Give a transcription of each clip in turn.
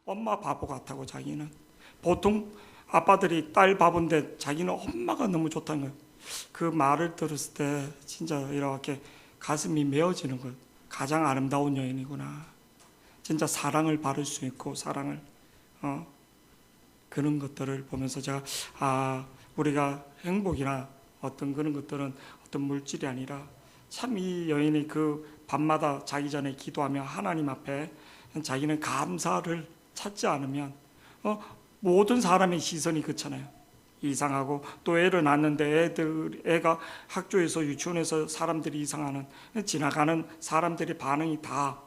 엄마 바보 같다고 자기는. 보통 아빠들이 딸 바본데 자기는 엄마가 너무 좋다는 거예요. 그 말을 들었을 때 진짜 이렇게 가슴이 메어지는 거예요. 가장 아름다운 여인이구나. 진짜 사랑을 받을 수 있고 사랑을 그런 것들을 보면서 제가 우리가 행복이나 어떤 그런 것들은 어떤 물질이 아니라 참 이 여인이 그 밤마다 자기 전에 기도하며 하나님 앞에 자기는 감사를 찾지 않으면 모든 사람의 시선이 그렇잖아요. 이상하고 또 애를 낳는데 애가 학교에서 유치원에서 사람들이 이상하는 지나가는 사람들의 반응이 다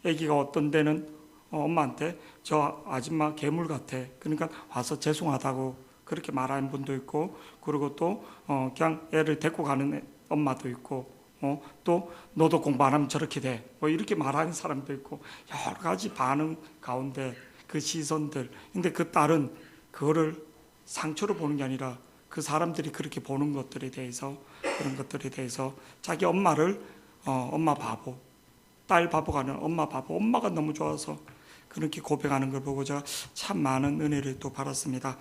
애기가 어떤 데는 엄마한테 저 아줌마 괴물 같아. 그러니까 와서 죄송하다고 그렇게 말하는 분도 있고, 그리고 또 그냥 애를 데리고 가는 엄마도 있고, 또 너도 공부 안 하면 저렇게 돼. 뭐 이렇게 말하는 사람도 있고, 여러 가지 반응 가운데 그 시선들. 근데 그 딸은 그거를 상처로 보는 게 아니라 그 사람들이 그렇게 보는 것들에 대해서, 그런 것들에 대해서 자기 엄마를 엄마 바보, 딸 바보가 아니라 엄마 바보, 엄마가 너무 좋아서 그렇게 고백하는 걸 보고 제가 참 많은 은혜를 또 받았습니다.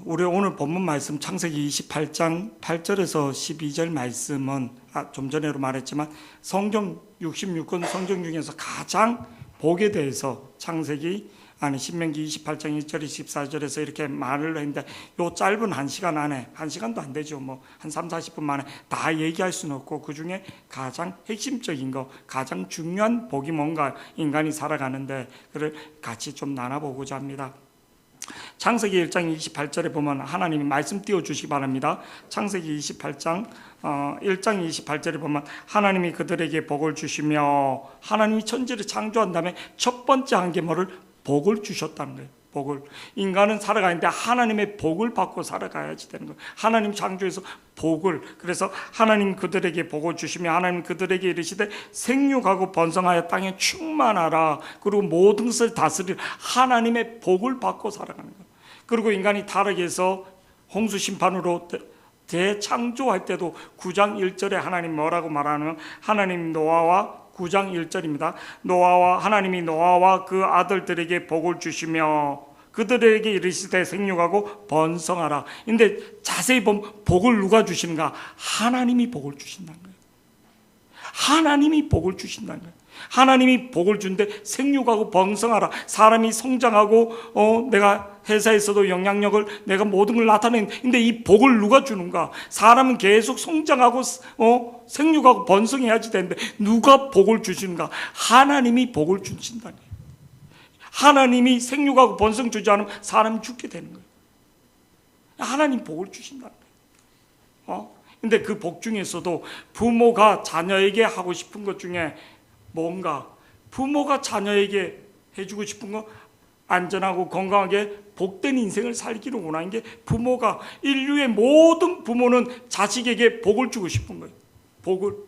우리 오늘 본문 말씀 창세기 28장 8절에서 12절 말씀은 좀 전에도 말했지만 성경 66권 성경 중에서 가장 복에 대해서 신명기 28장 1절 14절에서 이렇게 말을 했는데 요 짧은 1시간 안에 1시간도 안 되죠. 뭐 한 3, 40분 만에 다 얘기할 수는 없고 그 중에 가장 핵심적인 거, 가장 중요한 복이 뭔가 인간이 살아가는데 그를 같이 좀 나눠보고자 합니다. 창세기 1장 28절에 보면 하나님이 말씀 띄워주시기 바랍니다. 창세기 28장 1장 28절에 보면 하나님이 그들에게 복을 주시며, 하나님이 천지를 창조한 다음에 첫 번째 한 게 뭐를? 복을 주셨다는 거예요. 복을. 인간은 살아가는데 하나님의 복을 받고 살아가야지 되는 거예요. 하나님 창조에서 복을. 그래서 하나님 그들에게 복을 주시며 하나님 그들에게 이르시되 생육하고 번성하여 땅에 충만하라. 그리고 모든 것을 다스리라. 하나님의 복을 받고 살아가는 거예요. 그리고 인간이 타락해서 홍수 심판으로 대창조할 때도 9장 1절에 하나님 뭐라고 말하는, 하나님 노아와 9장 1절입니다. 하나님이 노아와 그 아들들에게 복을 주시며 그들에게 이르시되 생육하고 번성하라. 근데 자세히 보면 복을 누가 주시는가? 하나님이 복을 주신다는 거예요. 하나님이 복을 주신다는 거예요. 하나님이 복을 준데 생육하고 번성하라. 사람이 성장하고 내가 회사에서도 영향력을 내가 모든 걸 나타내는, 근데 이 복을 누가 주는가? 사람은 계속 성장하고 생육하고 번성해야지 되는데 누가 복을 주시는가? 하나님이 복을 주신다는 거예요. 하나님이 생육하고 번성 주지 않으면 사람이 죽게 되는 거예요. 하나님 복을 주신다는 거예요. 근데 그 복 중에서도 부모가 자녀에게 하고 싶은 것 중에 뭔가, 부모가 자녀에게 해주고 싶은 거, 안전하고 건강하게 복된 인생을 살기를 원하는 게 부모가, 인류의 모든 부모는 자식에게 복을 주고 싶은 거예요. 복을.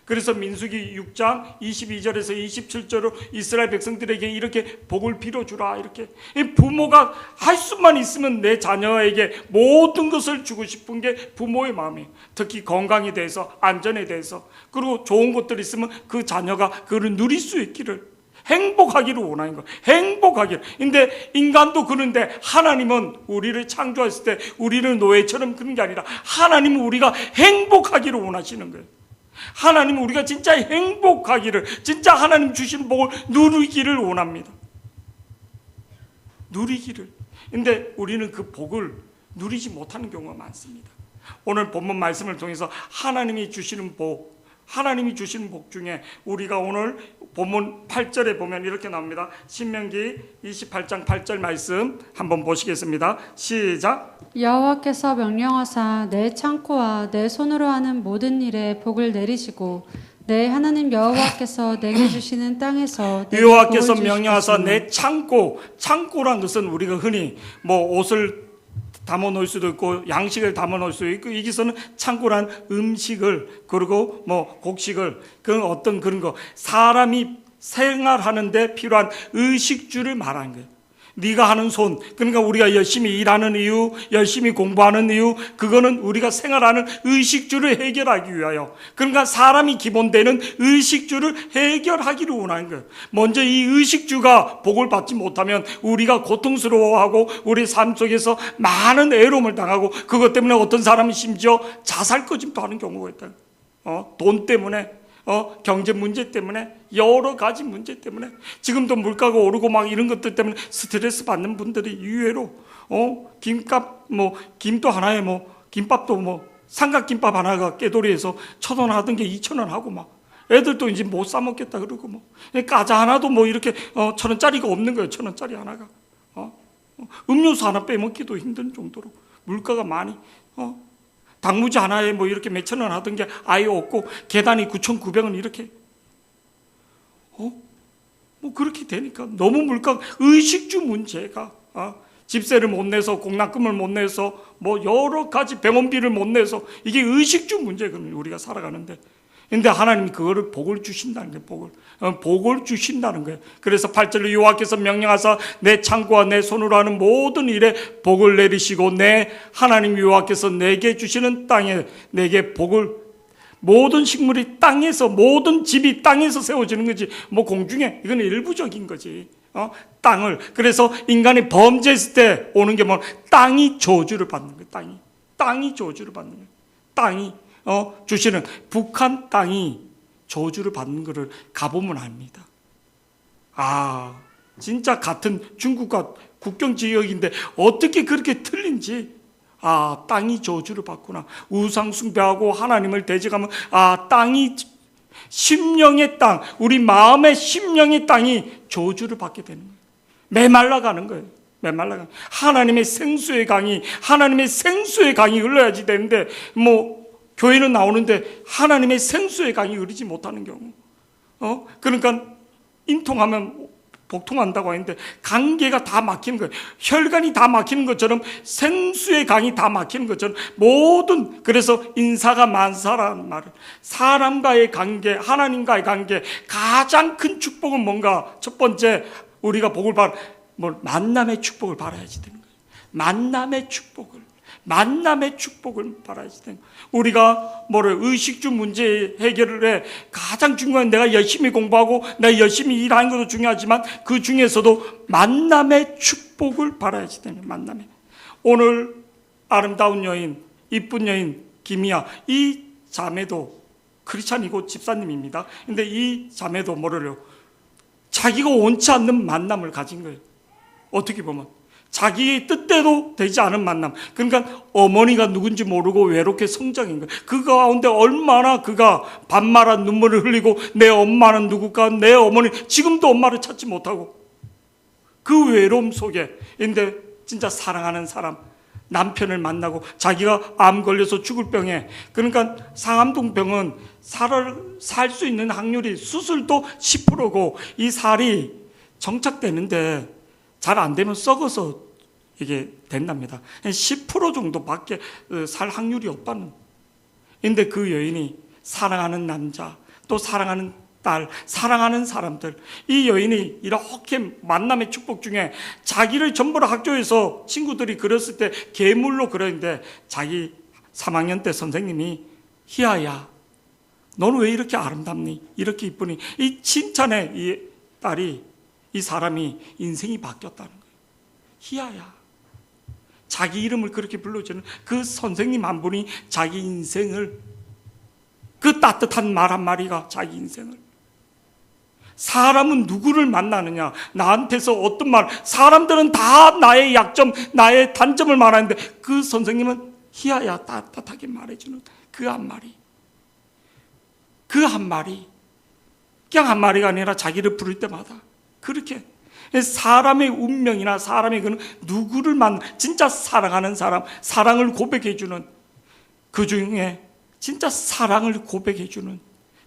그래서 민수기 6장 22절에서 27절로 이스라엘 백성들에게 이렇게 복을 빌어주라. 이렇게 부모가 할 수만 있으면 내 자녀에게 모든 것을 주고 싶은 게 부모의 마음이에요. 특히 건강에 대해서, 안전에 대해서, 그리고 좋은 것들이 있으면 그 자녀가 그걸 누릴 수 있기를, 행복하기를 원하는 거예요. 행복하기를. 근데 인간도 그런데 하나님은 우리를 창조했을 때 우리를 노예처럼 그런 게 아니라 하나님은 우리가 행복하기를 원하시는 거예요. 하나님은 우리가 진짜 행복하기를, 진짜 하나님 주신 복을 누리기를 원합니다. 누리기를. 근데 우리는 그 복을 누리지 못하는 경우가 많습니다. 오늘 본문 말씀을 통해서 하나님이 주시는 복, 하나님이 주시는 복 중에 우리가 오늘 본문 8절에 보면 이렇게 나옵니다. 신명기 28장 8절 말씀 한번 보시겠습니다. 시작. 여호와께서 명령하사 내 창고와 내 손으로 하는 모든 일에 복을 내리시고 내 하나님 여호와께서 내게 주시는 땅에서 여호와께서 명령하사 내 창고란 것은 우리가 흔히 옷을 담아 놓을 수도 있고 양식을 담아 놓을 수도 있고, 여기서는 창고란 음식을, 그리고 곡식을, 그 어떤 그런 거, 사람이 생활하는데 필요한 의식주를 말하는 거예요. 네가 하는 손, 그러니까 우리가 열심히 일하는 이유, 열심히 공부하는 이유, 그거는 우리가 생활하는 의식주를 해결하기 위하여, 그러니까 사람이 기본되는 의식주를 해결하기를 원하는 거예요. 먼저 이 의식주가 복을 받지 못하면 우리가 고통스러워하고 우리 삶 속에서 많은 애로움을 당하고, 그것 때문에 어떤 사람은 심지어 자살까지도 하는 경우가 있다. 돈 때문에, 경제 문제 때문에, 여러 가지 문제 때문에, 지금도 물가가 오르고 막 이런 것들 때문에 스트레스 받는 분들이 의외로 김값 김도 하나에 김밥도 삼각김밥 하나가 깨돌이에서 1,000원 하던 게 2,000원 하고 막, 애들도 이제 못 사 먹겠다 그러고 과자 하나도 이렇게 1,000원짜리가 없는 거예요. 1,000원짜리 하나가. 음료수 하나 빼먹기도 힘든 정도로 물가가 많이, 당무지 하나에 이렇게 몇천 원 하던 게 아예 없고, 계단이 9,900원 이렇게. 그렇게 되니까 너무 의식주 문제가, 집세를 못 내서, 공납금을 못 내서, 여러 가지 병원비를 못 내서, 이게 의식주 문제거든요, 우리가 살아가는데. 근데 하나님이 그거를 복을 주신다는 거예요. 복을 주신다는 거예요. 그래서 8절로 여호와께서 명령하사 내 창고와 내 손으로 하는 모든 일에 복을 내리시고, 내 하나님 여호와께서 내게 주시는 땅에 내게 복을, 모든 식물이 땅에서, 모든 집이 땅에서 세워지는 거지 공중에, 이건 일부적인 거지. 땅을, 그래서 인간이 범죄했을 때 오는 게 땅이 저주를 받는 거예요. 땅이 저주를 받는 거예요. 땅이 주시는, 북한 땅이 저주를 받는 것을 가보면 압니다. 진짜 같은 중국과 국경 지역인데 어떻게 그렇게 틀린지, 땅이 저주를 받구나. 우상 숭배하고 하나님을 대적하면, 땅이, 심령의 땅, 우리 마음의 심령의 땅이 저주를 받게 되는 거예요. 메말라가는 거예요. 하나님의 생수의 강이 흘러야지 되는데, 교회는 나오는데 하나님의 생수의 강이 흐르지 못하는 경우. 그러니까 인통하면 복통한다고 하는데, 관계가 다 막히는 거예요. 혈관이 다 막히는 것처럼, 생수의 강이 다 막히는 것처럼, 그래서 인사가 만사라는 말을, 사람과의 관계, 하나님과의 관계, 가장 큰 축복은 뭔가? 첫 번째, 우리가 복을 만남의 축복을 바라야지 되는 거예요. 만남의 축복을 바라야지 되는 거예요. 우리가 의식주 문제 해결을 해, 가장 중요한, 내가 열심히 공부하고 내가 열심히 일하는 것도 중요하지만 그 중에서도 만남의 축복을 바라야지 되는 거예요. 오늘 아름다운 여인, 이쁜 여인 김이야, 이 자매도 크리스찬이고 집사님입니다. 근데 이 자매도 자기가 원치 않는 만남을 가진 거예요. 어떻게 보면 자기의 뜻대로 되지 않은 만남. 그러니까 어머니가 누군지 모르고 외롭게 성장인 거예요. 그 가운데 얼마나 그가 반말한 눈물을 흘리고, 내 엄마는 누굴까? 내 어머니, 지금도 엄마를 찾지 못하고 그 외로움 속에. 근데 진짜 사랑하는 사람, 남편을 만나고, 자기가 암 걸려서 죽을 병에, 그러니까 상암동병은 살 수 있는 확률이 수술도 10%고 이 살이 정착되는데 잘 안 되면 썩어서 이게 된답니다. 10% 정도밖에 살 확률이 없다는. 근데 그 여인이 사랑하는 남자, 또 사랑하는 딸, 사랑하는 사람들, 이 여인이 이렇게 만남의 축복 중에, 자기를 전부 다 학교에서 친구들이 그렸을 때 괴물로 그렸는데, 자기 3학년 때 선생님이, 희아야, 너는 왜 이렇게 아름답니? 이렇게 이쁘니? 이 칭찬에 이 딸이, 이 사람이 인생이 바뀌었다는 거예요. 희아야. 자기 이름을 그렇게 불러주는 그 선생님 한 분이 자기 인생을, 그 따뜻한 말 한마디가 자기 인생을. 사람은 누구를 만나느냐, 나한테서 어떤 말, 사람들은 다 나의 약점, 나의 단점을 말하는데, 그 선생님은 희아야 따뜻하게 말해주는 그 한마디, 그냥 한마디가 아니라 자기를 부를 때마다 그렇게 사람의 운명이나 사람의 그는 누구를 진짜 사랑하는 사람, 사랑을 고백해주는, 그 중에 진짜 사랑을 고백해주는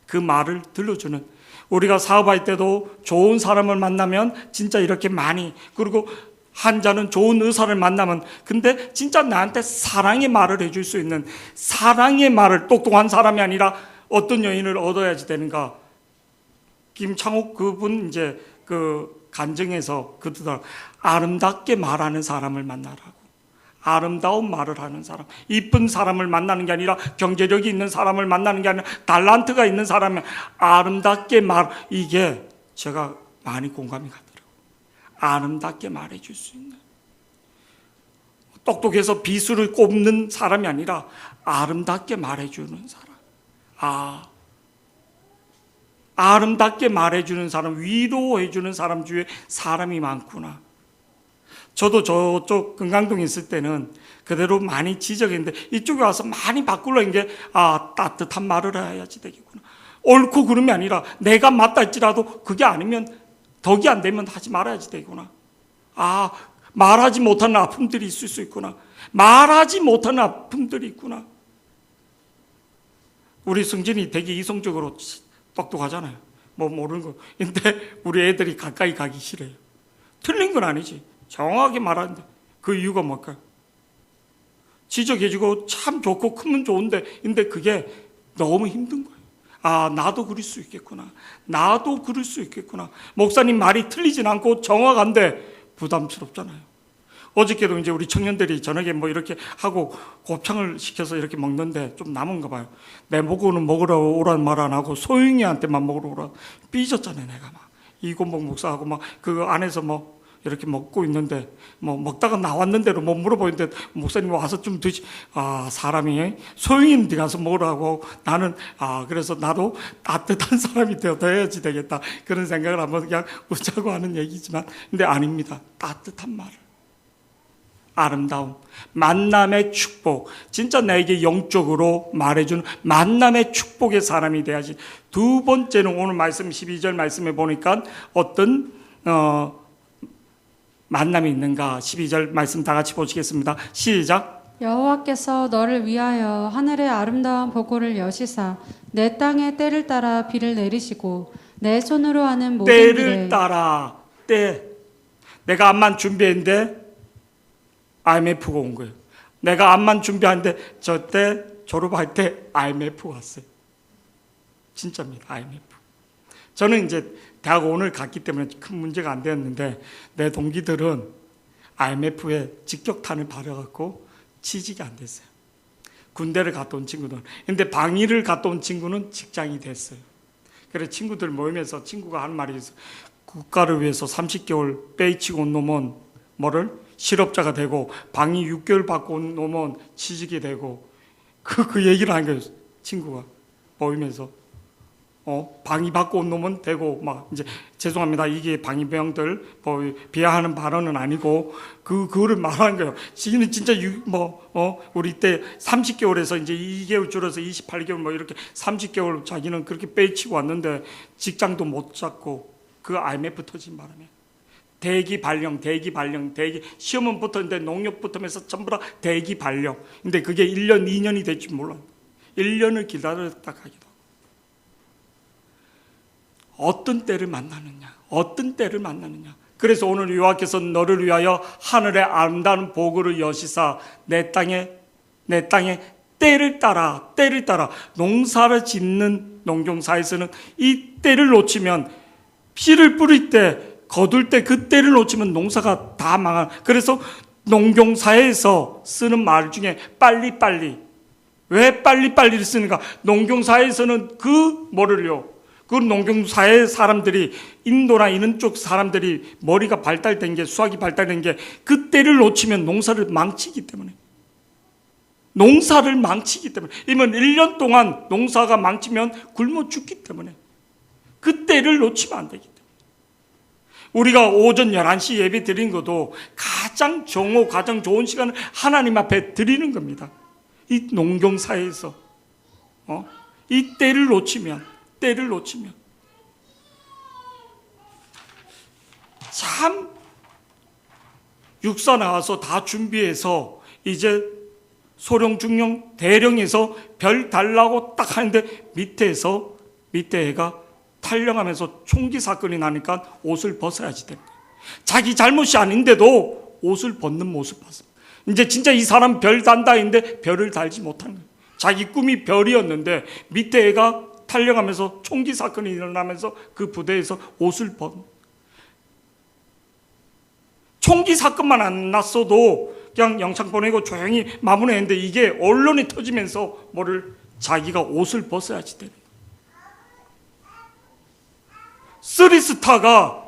그 말을 들려주는, 우리가 사업할 때도 좋은 사람을 만나면 진짜 이렇게 많이, 그리고 환자는 좋은 의사를 만나면, 근데 진짜 나한테 사랑의 말을 해줄 수 있는, 사랑의 말을, 똑똑한 사람이 아니라 어떤 여인을 얻어야지 되는가. 김창옥 그분, 이제 간증해서 그들 아름답게 말하는 사람을 만나라고. 아름다운 말을 하는 사람, 이쁜 사람을 만나는 게 아니라 경제력이 있는 사람을 만나는 게 아니라 달란트가 있는 사람이 아름답게 이게 제가 많이 공감이 가더라고요. 아름답게 말해줄 수 있는, 똑똑해서 비수를 꼽는 사람이 아니라 아름답게 말해주는 사람. 아름답게 말해주는 사람, 위로해주는 사람 주위에 사람이 많구나. 저도 저쪽 금강동에 있을 때는 그대로 많이 지적했는데 이쪽에 와서 많이 바꾸려는 게 따뜻한 말을 해야지 되겠구나. 옳고 그름이 아니라 내가 맞다 할지라도 그게 아니면 덕이 안 되면 하지 말아야지 되구나. 말하지 못하는 아픔들이 있을 수 있구나. 말하지 못하는 아픔들이 있구나. 우리 승진이 되게 이성적으로 똑똑하잖아요. 뭐 모르는 거. 근데 우리 애들이 가까이 가기 싫어요. 틀린 건 아니지. 정확하게 말하는데 그 이유가 뭘까요? 지적해주고 참 좋고 크면 좋은데 근데 그게 너무 힘든 거예요. 나도 그럴 수 있겠구나. 나도 그럴 수 있겠구나. 목사님 말이 틀리진 않고 정확한데 부담스럽잖아요. 어저께도 이제 우리 청년들이 저녁에 뭐 이렇게 하고 곱창을 시켜서 이렇게 먹는데 좀 남은가 봐요. 내 보고는 먹으러 오라는 말 안 하고 소영이한테만 먹으러 오라. 삐졌잖아요, 내가 막. 이곤복 목사하고 막 그 안에서 뭐 이렇게 먹고 있는데 뭐 먹다가 나왔는데도 못 물어보는데 목사님 와서 좀 드시. 사람이 소영이한테 가서 먹으라고 나는 그래서 나도 따뜻한 사람이 되어야지 되겠다 그런 생각을 한번 그냥 웃자고 하는 얘기지만 근데 아닙니다. 따뜻한 말을, 아름다움, 만남의 축복, 진짜 나에게 영적으로 말해주는 만남의 축복의 사람이 돼야지. 두 번째는 오늘 말씀 12절 말씀에 보니까 어떤 만남이 있는가. 12절 말씀 다 같이 보시겠습니다. 시작. 여호와께서 너를 위하여 하늘의 아름다운 보고를 여시사 내 땅에 때를 따라 비를 내리시고 내 손으로 하는 모든 일에 때를 따라. 때. 내가 암만 준비했는데 IMF가 온 거예요. 내가 암만 준비하는데 저 때 졸업할 때 IMF가 왔어요. 진짜입니다. IMF. 저는 이제 대학원을 갔기 때문에 큰 문제가 안 되었는데 내 동기들은 IMF에 직격탄을 받아갖고 취직이 안 됐어요. 군대를 갔다 온 친구들은. 근데 방위를 갔다 온 친구는 직장이 됐어요. 그래서 친구들 모이면서 친구가 하는 말이 있어요. 국가를 위해서 30개월 빼치고 온 놈은 뭐를? 실업자가 되고 방위 6개월 받고 온 놈은 취직이 되고 그 얘기를 한 거예요. 친구가 모이면서. 방위 받고 온 놈은 되고 막 이제 죄송합니다. 이게 방위병들 비하하는 발언은 아니고 그거를 말하는 거예요. 지금 진짜 우리 때 30개월에서 이제 2개월 줄어서 28개월 뭐 이렇게 30개월 자기는 그렇게 빼치고 왔는데 직장도 못 잡고 그 IMF 터진 바람에 대기 발령 시험은 붙었는데 농협 붙으면서 전부 다 대기 발령. 근데 그게 1년 2년이 될지 몰라요. 1년을 기다렸다 가기도. 어떤 때를 만나느냐. 그래서 오늘 여호와께서 너를 위하여 하늘의 아름다운 보고를 여시사 내 땅에 때를 따라 농사를 짓는 농경사에서는 이 때를 놓치면 씨를 뿌릴 때 거둘 때 그 때를 놓치면 농사가 다 망한. 그래서 농경사에서 쓰는 말 중에 빨리빨리. 왜 빨리빨리를 쓰는가? 농경사에서는 그 농경사의 사람들이 인도나 이런 쪽 사람들이 머리가 발달된 게 수학이 발달된 게 그 때를 놓치면 농사를 망치기 때문에 이면 1년 동안 농사가 망치면 굶어 죽기 때문에 그 때를 놓치면 안 되기 때문에 우리가 오전 11시 예배 드리는 것도 가장 가장 좋은 시간을 하나님 앞에 드리는 겁니다. 이 농경사에서 이 때를 놓치면 참 육사 나와서 다 준비해서 이제 소령 중령 대령에서 별 달라고 딱 하는데 밑에 애가 탈령하면서 총기 사건이 나니까 옷을 벗어야지 됩니다. 자기 잘못이 아닌데도 옷을 벗는 모습 봤습니다. 이제 진짜 이 사람 별 단다 했는데 별을 달지 못한 거예요. 자기 꿈이 별이었는데 밑에 애가 탈령하면서 총기 사건이 일어나면서 그 부대에서 옷을 벗. 총기 사건만 안 났어도 그냥 영창 보내고 조용히 마무리했는데 이게 언론에 터지면서 뭐를 자기가 옷을 벗어야지 되는 거예요. 쓰리스타가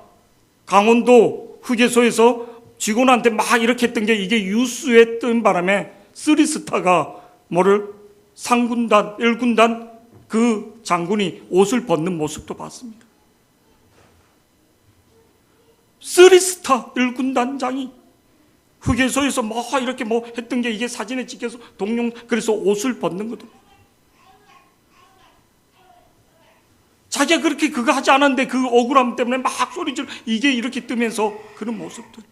강원도 휴게소에서 직원한테 막 이렇게 했던 게 이게 뉴스에 뜬 바람에 쓰리스타가 뭐를 상군단, 1군단 그 장군이 옷을 벗는 모습도 봤습니다. 쓰리스타 1군단장이 휴게소에서 뭐 이렇게 뭐 했던 게 이게 사진에 찍혀서 동영, 그래서 옷을 벗는 것도. 자기가 그렇게 그거 하지 않았는데 그 억울함 때문에 막 소리질 이게 이렇게 뜨면서 그런 모습들.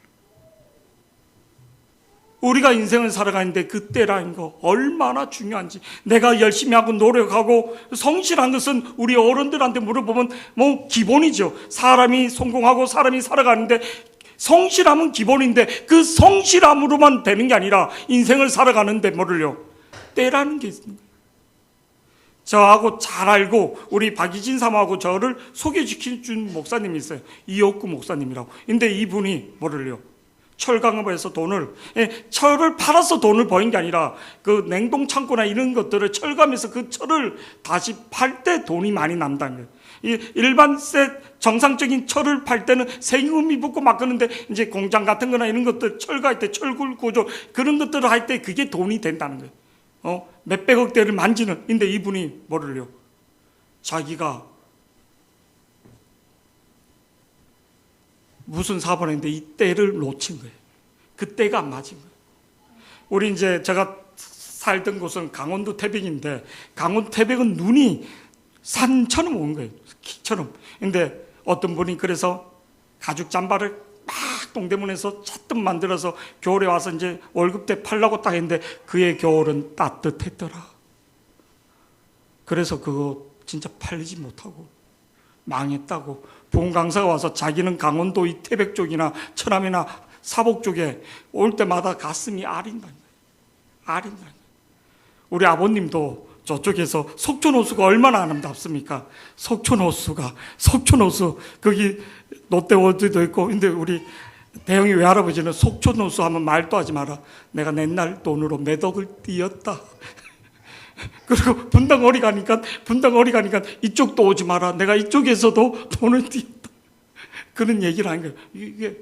우리가 인생을 살아가는데 그때라는 거 얼마나 중요한지, 내가 열심히 하고 노력하고 성실한 것은 우리 어른들한테 물어보면 뭐 기본이죠. 사람이 성공하고 사람이 살아가는데 성실함은 기본인데 그 성실함으로만 되는 게 아니라 인생을 살아가는데 뭐를요? 때라는 게 있는 거예요. 저하고 잘 알고 우리 박이진 사모하고 저를 소개시켜준 목사님이 있어요. 이옥구 목사님이라고. 근데 이분이 뭐를요? 철강업에서 철을 팔아서 돈을 버는 게 아니라 그 냉동 창고나 이런 것들을 철감해서 그 철을 다시 팔 때 돈이 많이 난다는 거예요. 일반 정상적인 철을 팔 때는 세금이 붙고 막 그러는데 이제 공장 같은 거나 이런 것들 철거할 때 철굴 구조 그런 것들을 할 때 그게 돈이 된다는 거예요. 몇백억 대를 만지는. 근데 이분이 뭐를요? 자기가 무슨 사업을 했는데 이 때를 놓친 거예요. 그 때가 안 맞은 거예요. 우리 이제 제가 살던 곳은 강원도 태백인데 강원도 태백은 눈이 산처럼 온 거예요. 키처럼. 근데 어떤 분이 그래서 가죽 잠바를 막 동대문에서 찻뜻 만들어서 겨울에 와서 이제 월급 때 팔라고 딱 했는데 그의 겨울은 따뜻했더라. 그래서 그거 진짜 팔리지 못하고 망했다고. 본 강사가 와서 자기는 강원도 이 태백 쪽이나 천암이나 사복 쪽에 올 때마다 가슴이 아린다는 거예요. 아린다는 거예요. 우리 아버님도 저쪽에서 속초호수가 얼마나 아름답습니까? 속초호수 거기 롯데월드도 있고. 근데 우리 대형이 외할아버지는 속초호수 하면 말도 하지 마라. 내가 옛날 돈으로 몇 억을 띄었다. 그리고 분당어리 가니까 이쪽도 오지 마라. 내가 이쪽에서도 돈을 띄었다. 그런 얘기를 하는 거예요. 이게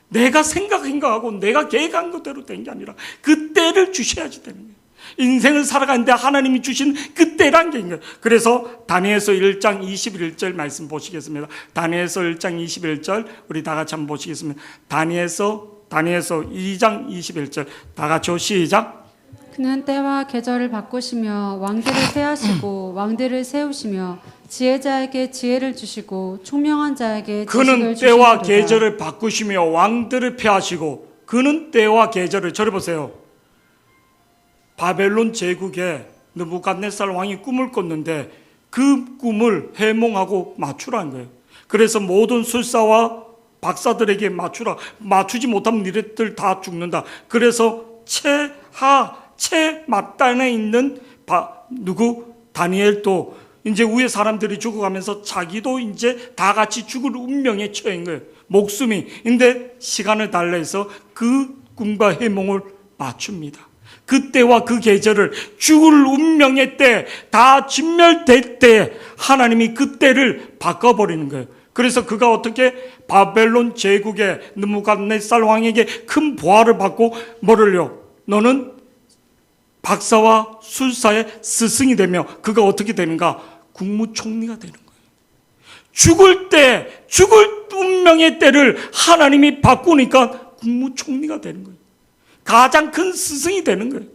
내가 생각한 거하고 내가 계획한 것대로 된 게 아니라 그 때를 주셔야지 되는 거예요. 인생을 살아가는데 하나님이 주신 그 때란 게 있는 거예요. 그래서 다니엘서 1장 21절 말씀 보시겠습니다. 다니엘서 1장 21절 우리 다 같이 한번 보시겠습니다. 다니엘서 2장 21절 다 같이 시작. 그는 때와 계절을 바꾸시며 왕들을 폐하시고 왕들을 세우시며 지혜자에게 지혜를 주시고 총명한 자에게 지식을 그는 주시리로다. 때와 계절을 바꾸시며 왕들을 폐하시고 그는 때와 계절을 저를 보세요. 바벨론 제국에 느부갓네살 왕이 꿈을 꿨는데 그 꿈을 해몽하고 맞추라는 거예요. 그래서 모든 술사와 박사들에게 맞추라. 맞추지 못하면 니네들 다 죽는다. 그래서 최 맞단에 있는 다니엘도 이제 위에 사람들이 죽어가면서 자기도 이제 다 같이 죽을 운명에 처한 거예요. 목숨이. 근데 시간을 달래서 그 꿈과 해몽을 맞춥니다. 그때와 그 계절을 죽을 운명의 때, 다 진멸될 때 하나님이 그 때를 바꿔버리는 거예요. 그래서 그가 어떻게 바벨론 제국의 느부갓네살 왕에게 큰 보화를 받고 뭐를요? 너는 박사와 술사의 스승이 되며 그가 어떻게 되는가? 국무총리가 되는 거예요. 죽을 운명의 때를 하나님이 바꾸니까 국무총리가 되는 거예요. 가장 큰 스승이 되는 거예요.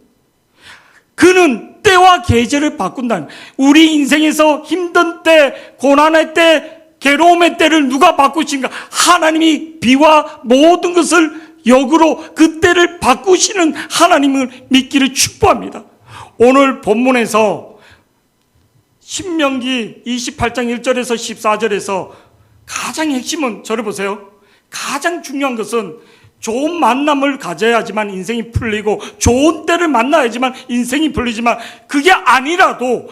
그는 때와 계절을 바꾼다는, 우리 인생에서 힘든 때, 고난의 때, 괴로움의 때를 누가 바꾸신가? 하나님이 비와 모든 것을 역으로 그 때를 바꾸시는 하나님을 믿기를 축복합니다. 오늘 본문에서 신명기 28장 1절에서 14절에서 가장 핵심은 저를 보세요. 가장 중요한 것은 좋은 만남을 가져야지만 인생이 풀리고 좋은 때를 만나야지만 인생이 풀리지만 그게 아니라도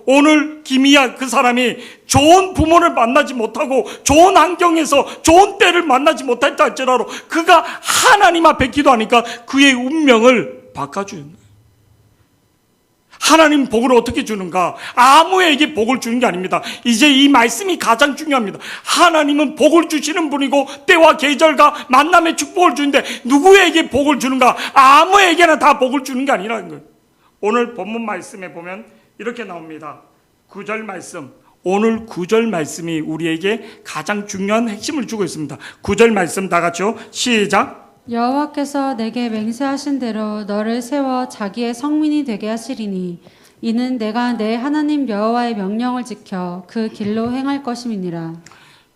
오늘 김이야 그 사람이 좋은 부모를 만나지 못하고 좋은 환경에서 좋은 때를 만나지 못했다 할지라도 그가 하나님 앞에 기도하니까 그의 운명을 바꿔주는 거예요. 하나님 복을 어떻게 주는가? 아무에게 복을 주는 게 아닙니다. 이제 이 말씀이 가장 중요합니다. 하나님은 복을 주시는 분이고 때와 계절과 만남의 축복을 주는데 누구에게 복을 주는가? 아무에게나 다 복을 주는 게 아니라는 거예요. 오늘 본문 말씀에 보면 이렇게 나옵니다. 9절 말씀. 오늘 9절 말씀이 우리에게 가장 중요한 핵심을 주고 있습니다. 9절 말씀 다 같이요. 시작. 여호와께서 내게 맹세하신 대로 너를 세워 자기의 성민이 되게 하시리니 이는 내가 내 하나님 여호와의 명령을 지켜 그 길로 행할 것임이니라.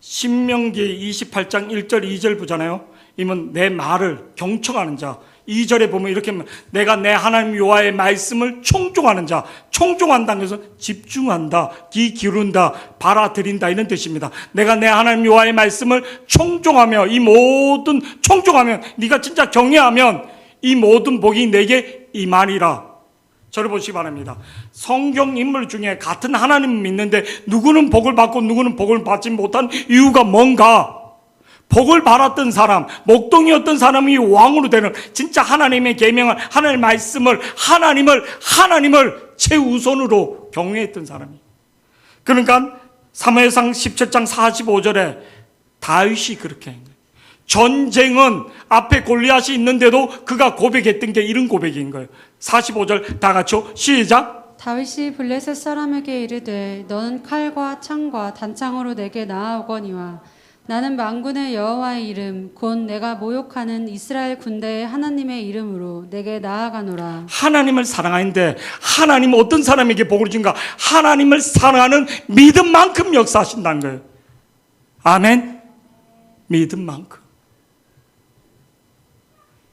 신명기 28장 1절 2절 보잖아요. 이면 내 말을 경청하는 자. 2절에 보면 이렇게 내가 내 하나님 여호와의 말씀을 총종하는 자. 총종한다는 것은 집중한다, 귀 기울인다, 받아들인다 이런 뜻입니다. 내가 내 하나님 여호와의 말씀을 총종하며 이 모든 총종하면 네가 진짜 경외하면 이 모든 복이 내게 임하리라. 저를 보시기 바랍니다. 성경 인물 중에 같은 하나님을 믿는데 누구는 복을 받고 누구는 복을 받지 못한 이유가 뭔가? 복을 받았던 사람, 목동이었던 사람이 왕으로 되는 진짜 하나님의 계명을, 하나님의 말씀을, 하나님을 최우선으로 경외했던 사람이. 그러니까 사무엘상 17장 45절에 다윗이 그렇게 한 거예요. 전쟁은 앞에 골리앗이 있는데도 그가 고백했던 게 이런 고백인 거예요. 45절 다 같이요. 시작. 다윗이 블레셋 사람에게 이르되 너는 칼과 창과 단창으로 내게 나아오거니와 나는 만군의 여호와의 이름 곧 내가 모욕하는 이스라엘 군대의 하나님의 이름으로 내게 나아가노라. 하나님을 사랑하는데 하나님 어떤 사람에게 복을 준가? 하나님을 사랑하는 믿음만큼 역사하신다는 거예요. 아멘.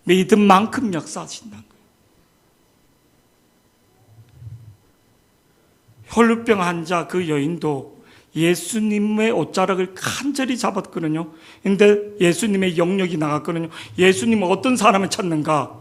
믿음만큼 역사하신다는 거예요. 혈루병 환자 그 여인도 예수님의 옷자락을 간절히 잡았거든요. 근데 예수님의 영역이 나갔거든요. 예수님은 어떤 사람을 찾는가?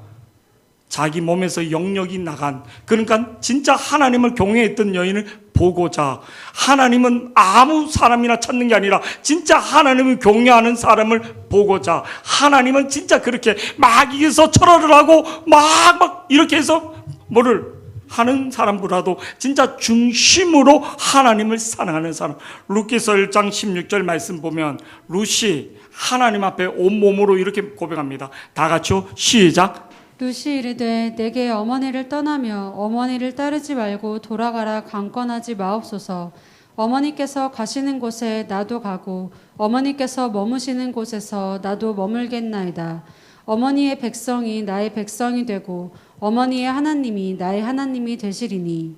자기 몸에서 영역이 나간, 그러니까 진짜 하나님을 경외했던 여인을 보고자, 하나님은 아무 사람이나 찾는 게 아니라 진짜 하나님을 경외하는 사람을 보고자, 하나님은 진짜 그렇게 막 여기서 철학을 하고 막 이렇게 해서 뭐를 하는 사람보다도 진짜 중심으로 하나님을 사랑하는 사람. 룻기서 1장 16절 말씀 보면 룻이 하나님 앞에 온몸으로 이렇게 고백합니다. 다 같이요. 시작. 룻이 이르되 내게 어머니를 떠나며 어머니를 따르지 말고 돌아가라 강권하지 마옵소서. 어머니께서 가시는 곳에 나도 가고 어머니께서 머무시는 곳에서 나도 머물겠나이다. 어머니의 백성이 나의 백성이 되고 어머니의 하나님이 나의 하나님이 되시리니.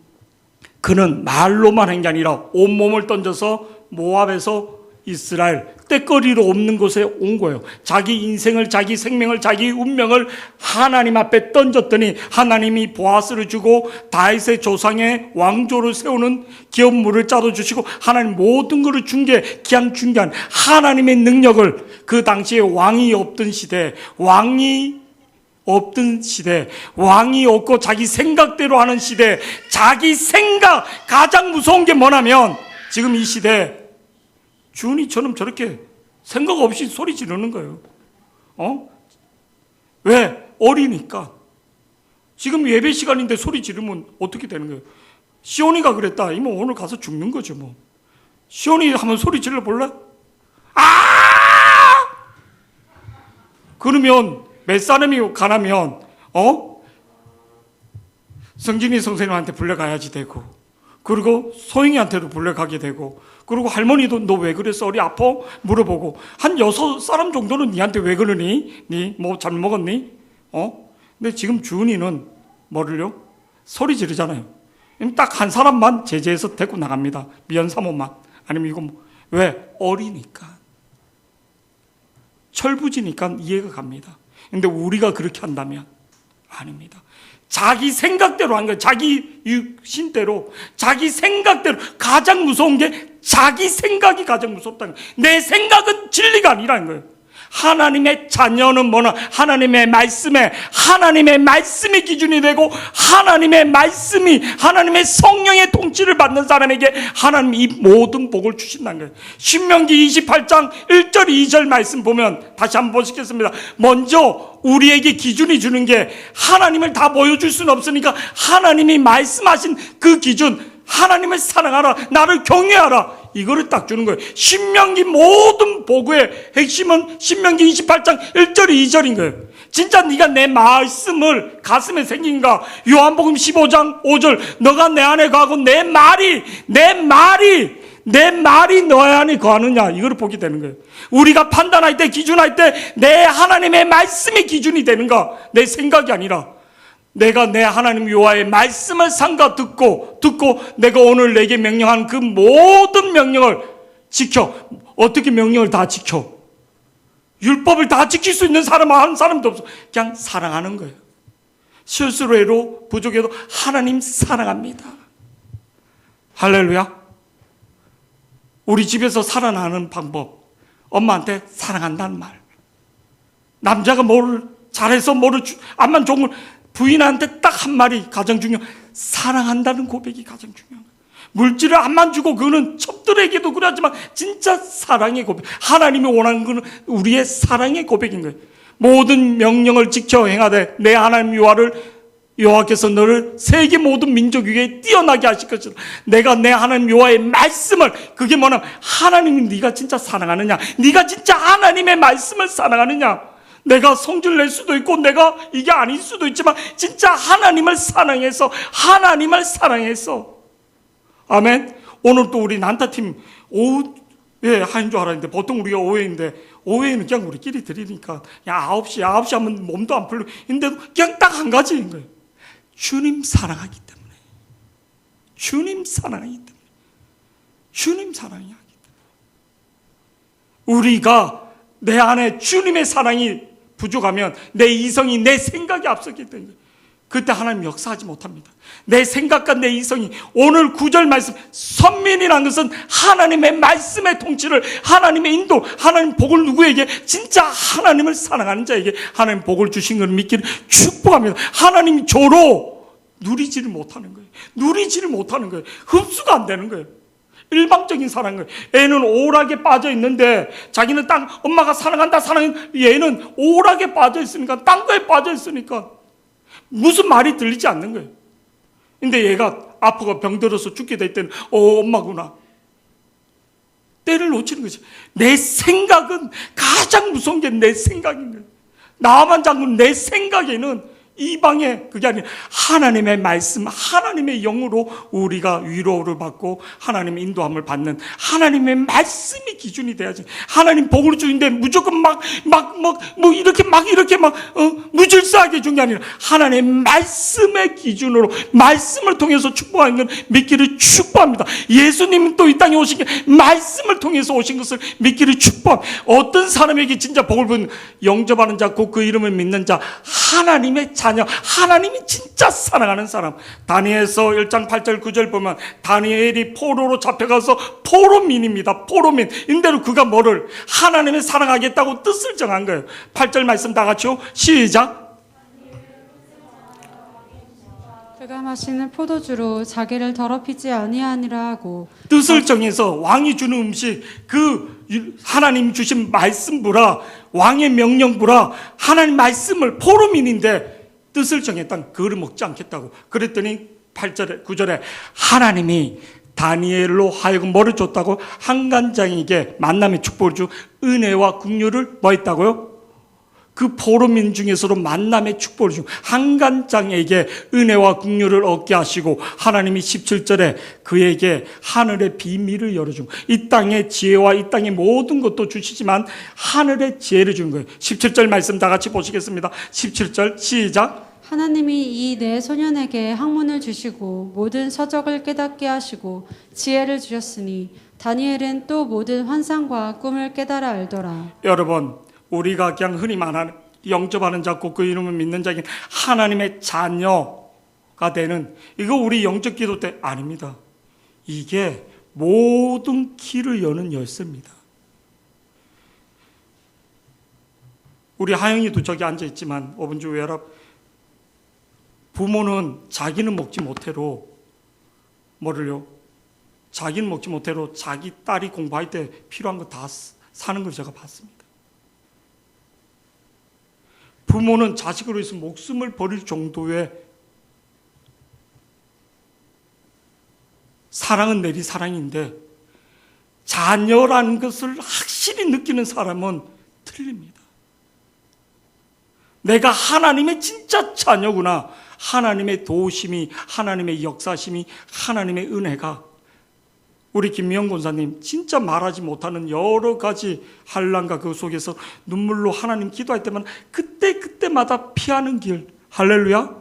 그는 말로만 한 게 아니라 온몸을 던져서 모압에서 이스라엘 때거리로 없는 곳에 온 거예요. 자기 인생을, 자기 생명을, 자기 운명을 하나님 앞에 던졌더니 하나님이 보아스를 주고 다윗의 조상의 왕조를 세우는 기업물을 짜도 주시고 하나님 모든 것을 그냥 중개한 하나님의 능력을, 그 당시에 왕이 없던 시대, 왕이 없고 자기 생각대로 하는 시대, 자기 생각, 가장 무서운 게 뭐냐면 지금 이 시대 주은이처럼 저렇게 생각 없이 소리 지르는 거예요. 왜? 어리니까. 지금 예배 시간인데 소리 지르면 어떻게 되는 거예요? 시온이가 그랬다. 이모 오늘 가서 죽는 거죠 뭐. 시온이 한번 소리 질러 볼래? 그러면 몇 사람이 가나면 성진이 선생님한테 불려가야지 되고, 그리고 소영이한테도 불려가게 되고, 그리고 할머니도 너 왜 그랬어? 어디 아파? 물어보고, 한 6사람 정도는 니한테 왜 그러니? 니 뭐 잘 먹었니? 근데 지금 주은이는 뭐를요? 소리 지르잖아요. 딱 한 사람만 제재해서 데리고 나갑니다. 미연 사모만. 아니면 이거 뭐. 왜? 어리니까. 철부지니까 이해가 갑니다. 근데 우리가 그렇게 한다면 아닙니다. 자기 생각대로 한 거예요. 자기 육신대로, 자기 생각대로. 가장 무서운 게 자기 생각이 가장 무섭다는 거예요. 내 생각은 진리가 아니라는 거예요. 하나님의 자녀는 뭐냐? 하나님의 말씀이 기준이 되고 하나님의 말씀이 하나님의 성령의 통치를 받는 사람에게 하나님 이 모든 복을 주신다는 거예요. 신명기 28장 1절 2절 말씀 보면 다시 한번 보시겠습니다. 먼저 우리에게 기준이 주는 게 하나님을 다 보여줄 수는 없으니까 하나님이 말씀하신 그 기준, 하나님을 사랑하라, 나를 경외하라, 이거를 딱 주는 거예요. 신명기 모든 보고의 핵심은 신명기 28장 1절 2절인 거예요. 진짜 네가 내 말씀을 가슴에 새긴가? 요한복음 15장 5절, 너가 내 안에 거하고 내 말이 너의 안에 거하느냐, 이걸 보게 되는 거예요. 우리가 판단할 때, 기준할 때 내 하나님의 말씀이 기준이 되는가? 내 생각이 아니라 내가 내 하나님 여호와의 말씀을 삼가 듣고 내가 오늘 내게 명령한 그 모든 명령을 지켜. 어떻게 명령을 다 지켜? 율법을 다 지킬 수 있는 사람 한 사람도 없어. 그냥 사랑하는 거예요. 실수로 해도 부족해도 하나님 사랑합니다. 할렐루야. 우리 집에서 살아나는 방법, 엄마한테 사랑한다는 말. 남자가 뭐를 잘해서 뭐를 암만 좋은 걸 부인한테 딱 한 마리 가장 중요한, 사랑한다는 고백이 가장 중요한 거예요. 물질을 암만 주고 그거는 첩들에게도 그러지만 진짜 사랑의 고백, 하나님이 원하는 것은 우리의 사랑의 고백인 거예요. 모든 명령을 지켜 행하되 내 하나님 여호와께서 너를 세계 모든 민족 위에 뛰어나게 하실 것이다. 내가 내 하나님 여호와의 말씀을, 그게 뭐냐면 하나님이 네가 진짜 사랑하느냐, 네가 진짜 하나님의 말씀을 사랑하느냐. 내가 성질 낼 수도 있고 내가 이게 아닐 수도 있지만 진짜 하나님을 사랑해서 아멘. 오늘 또 우리 난타팀 오후에 하는 줄 알았는데 보통 우리가 오후인데 오후에는 그냥 우리끼리 드리니까 그냥 9시 하면 몸도 안 풀리고 근데도 그냥 딱 한 가지인 거예요. 주님 사랑하기 때문에 우리가 내 안에 주님의 사랑이 부족하면 내 이성이, 내 생각이 앞섰기 때문에 그때 하나님 역사하지 못합니다. 내 생각과 내 이성이, 오늘 9절 말씀, 선민이라는 것은 하나님의 말씀의 통치를, 하나님의 인도, 하나님 복을 누구에게? 진짜 하나님을 사랑하는 자에게 하나님 복을 주신 것을 믿기를 축복합니다. 하나님이 줘로 누리지를 못하는 거예요. 흡수가 안 되는 거예요. 일방적인 사랑을. 애는 오락에 빠져 있는데 자기는 엄마가 사랑한다, 얘는 오락에 빠져 있으니까, 딴 거에 빠져 있으니까 무슨 말이 들리지 않는 거예요. 근데 얘가 아프고 병들어서 죽게 될 때는 엄마구나. 때를 놓치는 거지. 내 생각은 가장 무서운 게 내 생각인 거예요. 나만 잡는 내 생각에는 이방의 그게 아니라 하나님의 말씀, 하나님의 영으로 우리가 위로를 받고 하나님의 인도함을 받는 하나님의 말씀이 기준이 돼야지. 하나님 복을 주는데 무조건 이렇게 무질서하게 준 게 아니라 하나님의 말씀의 기준으로 말씀을 통해서 축복하는 건 믿기를 축복합니다. 예수님은 또 이 땅에 오신 게 말씀을 통해서 오신 것을 믿기를 축복합니다. 어떤 사람에게 진짜 복을 받는, 영접하는 자, 곧 그 이름을 믿는 자, 하나님의 자녀, 하나님이 진짜 사랑하는 사람. 다니엘서 1장 8절 9절 보면 다니엘이 포로로 잡혀가서 포로민입니다. 포로민. 인대로 그가 뭐를? 하나님을 사랑하겠다고 뜻을 정한 거예요. 8절 말씀 다 같이요. 시작. 그가 마시는 포도주로 자기를 더럽히지 아니하니라 하고, 뜻을 정해서 왕이 주는 음식, 그 하나님 주신 말씀부라, 왕의 명령부라, 하나님 말씀을, 포로민인데 뜻을 정했다. 그거를 먹지 않겠다고. 그랬더니 8절에 9절에 하나님이 다니엘로 하여금 뭐를 줬다고? 한간장에게 만남의 축복을 주 은혜와 긍휼을 뭐 했다고요? 그 포로민 중에서도 만남의 축복을 주고 한간장에게 은혜와 긍휼을 얻게 하시고, 하나님이 17절에 그에게 하늘의 비밀을 열어주고, 이 땅의 지혜와 이 땅의 모든 것도 주시지만 하늘의 지혜를 주는 거예요. 17절 말씀 다 같이 보시겠습니다. 17절 시작. 하나님이 이 네 소년에게 학문을 주시고 모든 서적을 깨닫게 하시고 지혜를 주셨으니 다니엘은 또 모든 환상과 꿈을 깨달아 알더라. 여러분, 우리가 그냥 흔히 말하는 영접하는 자, 곧 그 이름을 믿는 자에게 하나님의 자녀가 되는, 이거 우리 영적 기도 때 아닙니다. 이게 모든 길을 여는 열쇠입니다. 우리 하영이도 저기 앉아있지만 5분 주 외랍 부모는 자기는 먹지 못해로 뭐를요? 자기는 먹지 못해로 자기 딸이 공부할 때 필요한 거 다 사는 걸 제가 봤습니다. 부모는 자식으로 해서 목숨을 버릴 정도의 사랑은 내리 사랑인데 자녀라는 것을 확실히 느끼는 사람은 틀립니다. 내가 하나님의 진짜 자녀구나. 하나님의 도우심이, 하나님의 역사심이, 하나님의 은혜가 우리 김미영 권사님 진짜 말하지 못하는 여러 가지 환난과 그 속에서 눈물로 하나님 기도할 때만 그때마다 피하는 길 할렐루야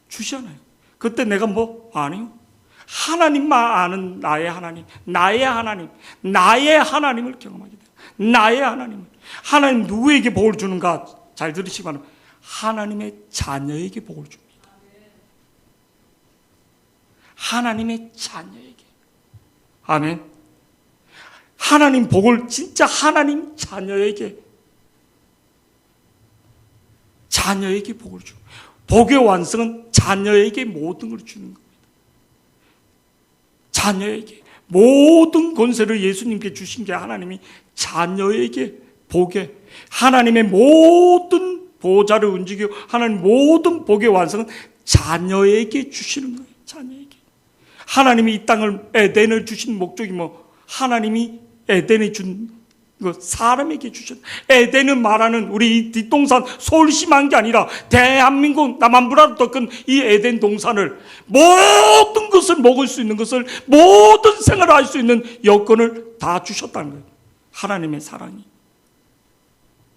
주시잖아요. 그때 내가 뭐 아니요. 하나님만 아는 나의 하나님을 경험하게 돼요. 나의 하나님을. 하나님 누구에게 복을 주는가 잘 들으시기 바랍니다. 하나님의 자녀에게 복을 줍니다. 하나님의 자녀에게. 아멘. 하나님 복을 진짜 하나님 자녀에게 복을 줍니다. 복의 완성은 자녀에게 모든 걸 주는 겁니다. 자녀에게 모든 권세를 예수님께 주신 게 하나님이 자녀에게 복에 하나님의 모든 보좌를 움직이고 하나님 모든 복의 완성은 자녀에게 주시는 거예요. 자녀에게. 하나님이 이 땅을 에덴을 주신 목적이 뭐 하나님이 에덴에 준 거 사람에게 주셨다. 에덴은 말하는 우리 이 뒷동산 서울시만 게 아니라 대한민국 남한부라로 떠큰 이 에덴 동산을 모든 것을 먹을 수 있는 것을 모든 생활을 할 수 있는 여건을 다 주셨다는 거예요. 하나님의 사랑이.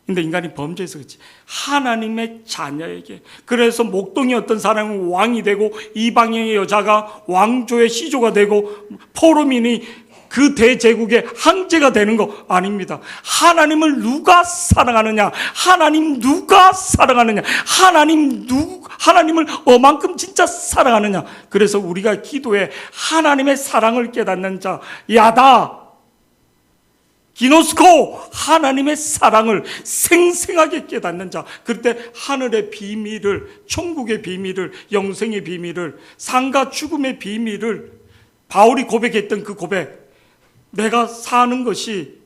근데 인간이 범죄해서 그렇지. 하나님의 자녀에게. 그래서 목동이 어떤 사람은 왕이 되고 이방인의 여자가 왕조의 시조가 되고 포로민이 그 대제국의 황제가 되는 거 아닙니다. 하나님을 누가 사랑하느냐? 하나님 누가 사랑하느냐? 하나님을 얼만큼 진짜 사랑하느냐? 그래서 우리가 기도에 하나님의 사랑을 깨닫는 자, 야다. 기노스코 하나님의 사랑을 생생하게 깨닫는 자, 그때 하늘의 비밀을, 천국의 비밀을, 영생의 비밀을, 상과 죽음의 비밀을 바울이 고백했던 그 고백, 내가 사는 것이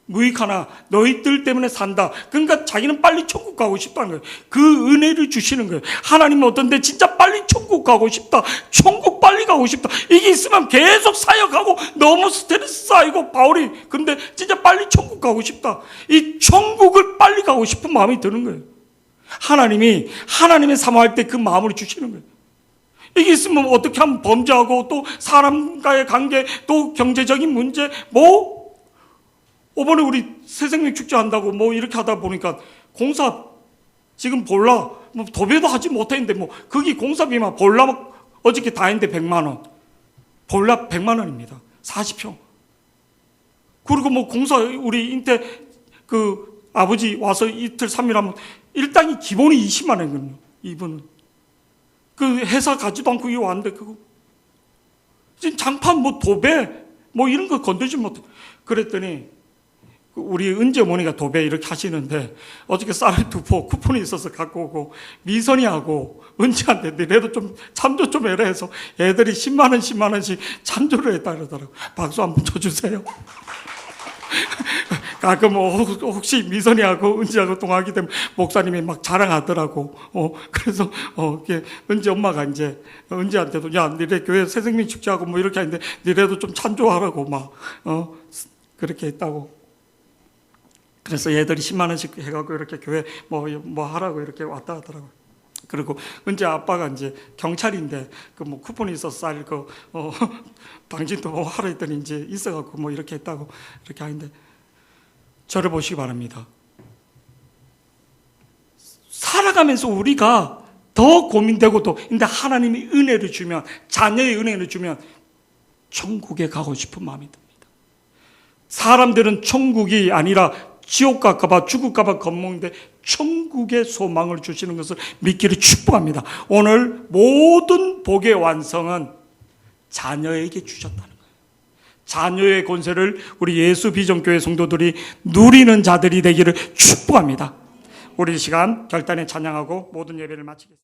무익하나 너희들 때문에 산다. 그러니까 자기는 빨리 천국 가고 싶다는 거예요. 그 은혜를 주시는 거예요. 하나님은 어떤데 진짜 빨리 천국 가고 싶다. 천국 빨리 가고 싶다. 이게 있으면 계속 사역하고 너무 스트레스 쌓이고 바울이 근데 진짜 빨리 천국 가고 싶다. 이 천국을 빨리 가고 싶은 마음이 드는 거예요. 하나님이 하나님의 사모할 때 그 마음을 주시는 거예요. 이게 있으면 어떻게 하면 범죄하고 또 사람과의 관계 또 경제적인 문제 뭐 이번에 우리 새생명 축제 한다고 뭐 이렇게 하다 보니까 공사 지금 볼라 뭐 도배도 하지 못했는데 뭐 거기 공사비만 볼라 막 어저께 다 했는데 100만 원 볼라 100만 원입니다. 40평. 그리고 뭐 공사 우리 인태 그 아버지 와서 이틀 3일 하면 일당이 기본이 20만 원이거든요. 이분은 그 회사 가지도 않고 이 왔는데 그거 지금 장판 뭐 도배 뭐 이런 거 건들지 못해. 그랬더니 우리 은지 어머니가 도배 이렇게 하시는데 어저께 쌀 2포 쿠폰이 있어서 갖고 오고 미선이하고 은지한테 너네도 좀 참조 좀 해라 해서 애들이 10만 원씩 참조를 했다 그러더라고. 박수 한번 쳐주세요. 가끔 혹시 미선이하고 은지하고 통화하게 되면 목사님이 막 자랑하더라고. 그래서 은지 엄마가 이제 은지한테도 야 니네 교회 새생명 축제하고 뭐 이렇게 하는데 니네도 좀 참조하라고 막 그렇게 했다고. 그래서 얘들이 10만 원씩 해갖고 이렇게 교회 뭐 하라고 이렇게 왔다 하더라고요. 그리고 은지 아빠가 이제 경찰인데 그 뭐 쿠폰이 있어서 쌀 당신도 뭐 하라 했더니 이제 있어갖고 뭐 이렇게 했다고 이렇게 하는데 저를 보시기 바랍니다. 살아가면서 우리가 더 고민되고 또 근데 하나님이 은혜를 주면 자녀의 은혜를 주면 천국에 가고 싶은 마음이 듭니다. 사람들은 천국이 아니라 지옥 갈까봐 죽을까봐 겁먹는데 천국의 소망을 주시는 것을 믿기를 축복합니다. 오늘 모든 복의 완성은 자녀에게 주셨다는 거예요. 자녀의 권세를 우리 예수 비전교회 성도들이 누리는 자들이 되기를 축복합니다. 우리 이 시간 결단에 찬양하고 모든 예배를 마치겠습니다.